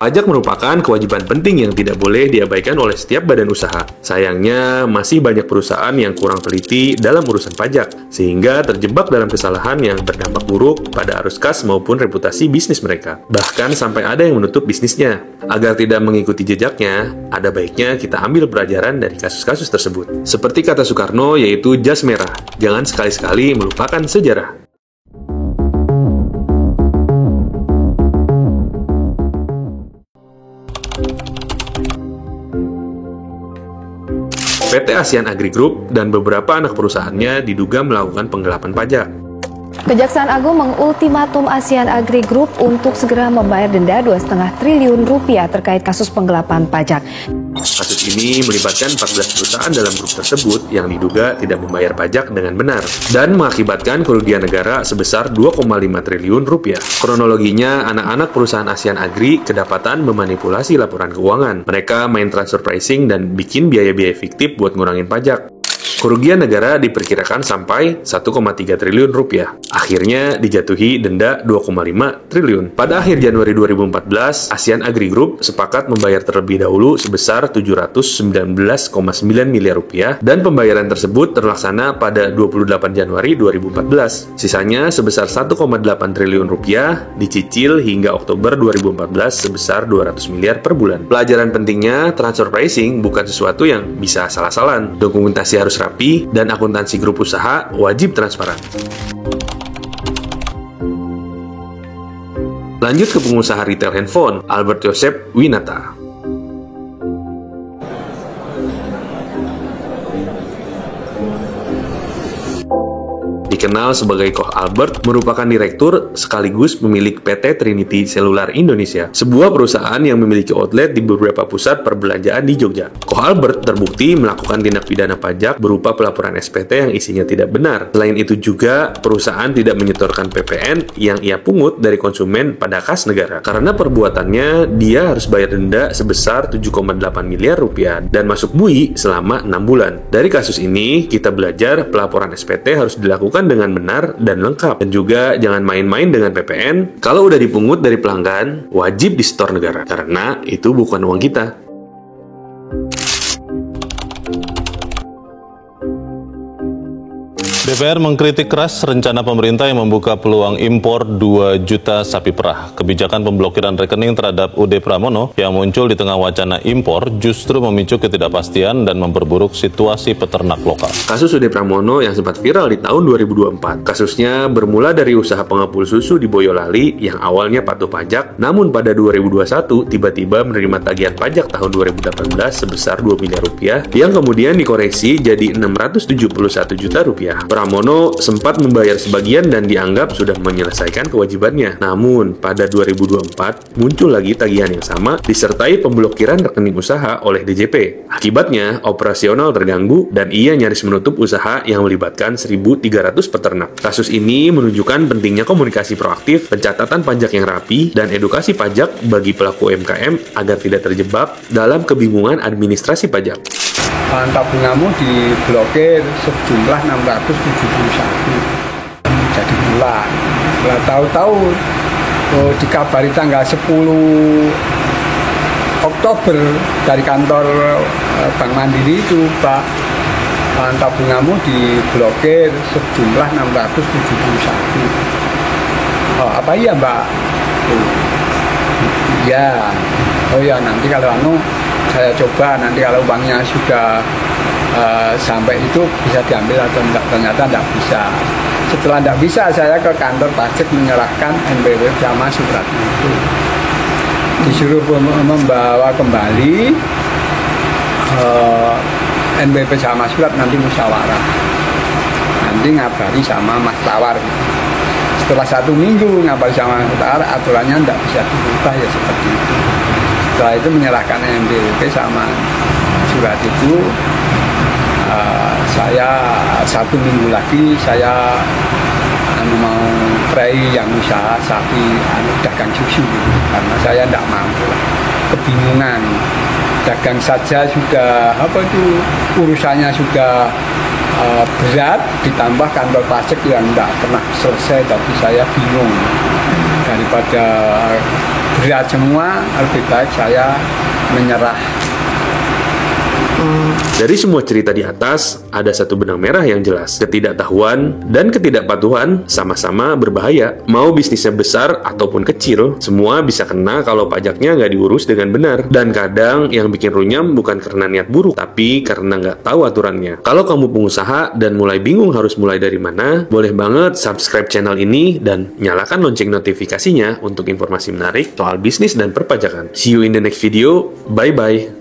Pajak merupakan kewajiban penting yang tidak boleh diabaikan oleh setiap badan usaha. Sayangnya, masih banyak perusahaan yang kurang teliti dalam urusan pajak, sehingga terjebak dalam kesalahan yang berdampak buruk pada arus kas maupun reputasi bisnis mereka. Bahkan sampai ada yang menutup bisnisnya. Agar tidak mengikuti jejaknya, ada baiknya kita ambil pelajaran dari kasus-kasus tersebut. Seperti kata Soekarno, yaitu jas merah. Jangan sekali-sekali melupakan sejarah. PT ASEAN Agri Group dan beberapa anak perusahaannya diduga melakukan penggelapan pajak. Kejaksaan Agung mengultimatum ASEAN Agri Group untuk segera membayar denda 2,5 triliun rupiah terkait kasus penggelapan pajak. Kasus ini melibatkan 14 perusahaan dalam grup tersebut yang diduga tidak membayar pajak dengan benar dan mengakibatkan kerugian negara sebesar 2,5 triliun rupiah. Kronologinya, anak-anak perusahaan ASEAN Agri kedapatan memanipulasi laporan keuangan. Mereka main transfer pricing dan bikin biaya-biaya fiktif buat ngurangin pajak. Kerugian negara diperkirakan sampai 1,3 triliun rupiah. Akhirnya dijatuhi denda 2,5 triliun. Pada akhir Januari 2014, ASEAN Agri Group sepakat membayar terlebih dahulu sebesar 719,9 miliar rupiah dan pembayaran tersebut terlaksana pada 28 Januari 2014. Sisanya sebesar 1,8 triliun rupiah dicicil hingga Oktober 2014 sebesar 200 miliar per bulan. Pelajaran pentingnya, transfer pricing bukan sesuatu yang bisa salah-salan. Dokumentasi harus rapi dan akuntansi grup usaha wajib transparan. Lanjut ke pengusaha retail handphone, Albert Joseph Winata. Dikenal sebagai Koh Albert, merupakan direktur sekaligus pemilik PT Trinity Cellular Indonesia, sebuah perusahaan yang memiliki outlet di beberapa pusat perbelanjaan di Jogja. Koh Albert terbukti melakukan tindak pidana pajak berupa pelaporan SPT yang isinya tidak benar. Selain itu juga, perusahaan tidak menyetorkan PPN yang ia pungut dari konsumen pada kas negara. Karena perbuatannya, dia harus bayar denda sebesar 7,8 miliar rupiah dan masuk bui selama 6 bulan. Dari kasus ini, kita belajar pelaporan SPT harus dilakukan dengan benar dan lengkap. Dan juga jangan main-main dengan PPN. Kalau udah dipungut dari pelanggan, wajib disetor negara. Karena itu bukan uang kita. DPR mengkritik keras rencana pemerintah yang membuka peluang impor 2 juta sapi perah. Kebijakan pemblokiran rekening terhadap UD Pramono yang muncul di tengah wacana impor justru memicu ketidakpastian dan memperburuk situasi peternak lokal. Kasus UD Pramono yang sempat viral di tahun 2024. Kasusnya bermula dari usaha pengepul susu di Boyolali yang awalnya patuh pajak, namun pada 2021 tiba-tiba menerima tagihan pajak tahun 2018 sebesar 2 miliar rupiah yang kemudian dikoreksi jadi 671 juta rupiah. Pramono sempat membayar sebagian dan dianggap sudah menyelesaikan kewajibannya. Namun, pada 2024, muncul lagi tagihan yang sama disertai pemblokiran rekening usaha oleh DJP. Akibatnya, operasional terganggu dan ia nyaris menutup usaha yang melibatkan 1.300 peternak. Kasus ini menunjukkan pentingnya komunikasi proaktif, pencatatan pajak yang rapi, dan edukasi pajak bagi pelaku UMKM agar tidak terjebak dalam kebingungan administrasi pajak. Bahan tabunganmu diblokir sejumlah 671 jadi bulan. Lah tahu-tahu dikabari tanggal 10 Oktober dari kantor Bank Mandiri itu, Pak, bahan tabunganmu diblokir sejumlah 671. Oh, apa iya, Mbak? Ya. Oh ya, nanti kalau saya coba nanti kalau uangnya sudah sampai itu bisa diambil atau enggak. Ternyata enggak bisa. Setelah enggak bisa, saya ke kantor pajak menyerahkan NPWP sama surat itu. Disuruh membawa kembali NPWP sama surat, nanti musyawarah. Nanti ngabari sama Mas Tawar. Setelah 1 minggu ngabari sama Mas Tawar, aturannya enggak bisa dirubah, ya seperti itu. Setelah itu menyerahkan NPWP sama surat itu, saya 1 minggu lagi saya mau try yang usaha sapi dagang susu gitu, karena saya tidak mampu, kebingungan. Dagang saja sudah urusannya sudah berat, ditambah kantor pajak yang tidak pernah selesai, tapi saya bingung. daripada berat semua, lebih baik saya menyerah. Dari semua cerita di atas, ada satu benang merah yang jelas. Ketidaktahuan dan ketidakpatuhan sama-sama berbahaya. Mau bisnisnya besar ataupun kecil, semua bisa kena kalau pajaknya nggak diurus dengan benar. Dan kadang yang bikin runyam bukan karena niat buruk, tapi karena nggak tahu aturannya. Kalau kamu pengusaha dan mulai bingung harus mulai dari mana, boleh banget subscribe channel ini dan nyalakan lonceng notifikasinya untuk informasi menarik soal bisnis dan perpajakan. See you in the next video. Bye-bye.